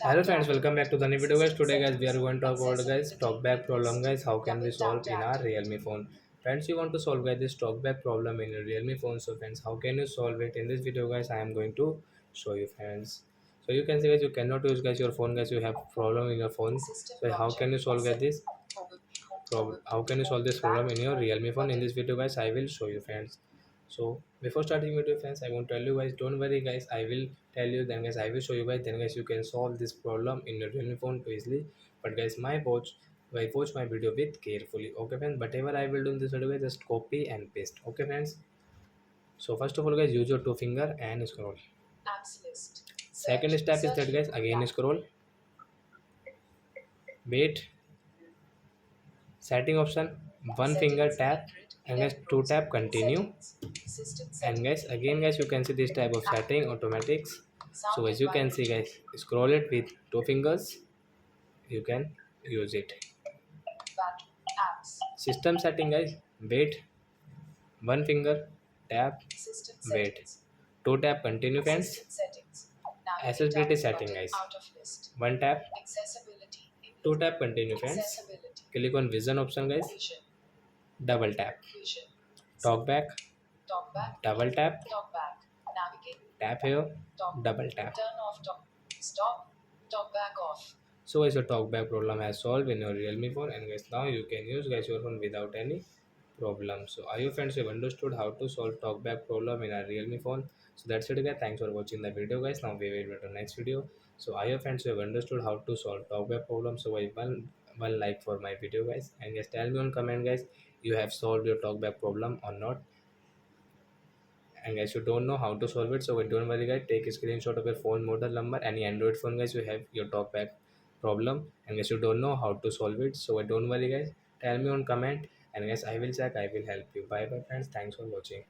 Hello friends, welcome back to the new video guys. Today guys we are going to talk about guys talkback problem guys. How can we solve in our Realme phone? Friends, you want to solve guys this talkback problem in your Realme phone. So friends, how can you solve it? In this video guys, I am going to show you friends. So you can see guys you cannot use guys your phone guys. You have problem in your phone. So how can you solve guys this problem? How can you solve this problem in your Realme phone? In this video guys, I will show you friends. So before starting video friends, I want to tell you guys, don't worry guys, I will tell you, then guys I will show you guys, then guys you can solve this problem in your Realme phone too easily. But guys watch my video with carefully. Okay friends, whatever I will do in this video guys, just copy and paste. Okay friends. So first of all guys, use your two finger and scroll. Second step is that guys, again scroll, wait, setting option, one finger tap, and guys two tap continue. And guys again guys you can see this type of setting automatics. So as you can see guys, scroll it with two fingers, you can use it. System setting guys, wait, one finger tap, wait, two tap continue friends. Accessibility setting guys, one tap, two tap continue friends. Click on vision option guys, double tap, talk back, double tap, tap here, double tap. So guys, your talkback problem has solved in your Realme phone, and guys now you can use guys your phone without any problem. So are you friends, you have understood how to solve talkback problem in a Realme phone? So that's it guys. Thanks for watching the video guys. Now we will meet on next video. So are you friends, you have understood how to solve talkback problem? So guys, one like for my video guys, and guys tell me on comment guys, you have solved your talkback problem or not. And guys you don't know how to solve it, so don't worry guys, take a screenshot of your phone model number, any Android phone guys you have your talkback problem, and guys you don't know how to solve it, so don't worry guys, tell me on comment, and guys I will check, I will help you. Bye bye friends, thanks for watching.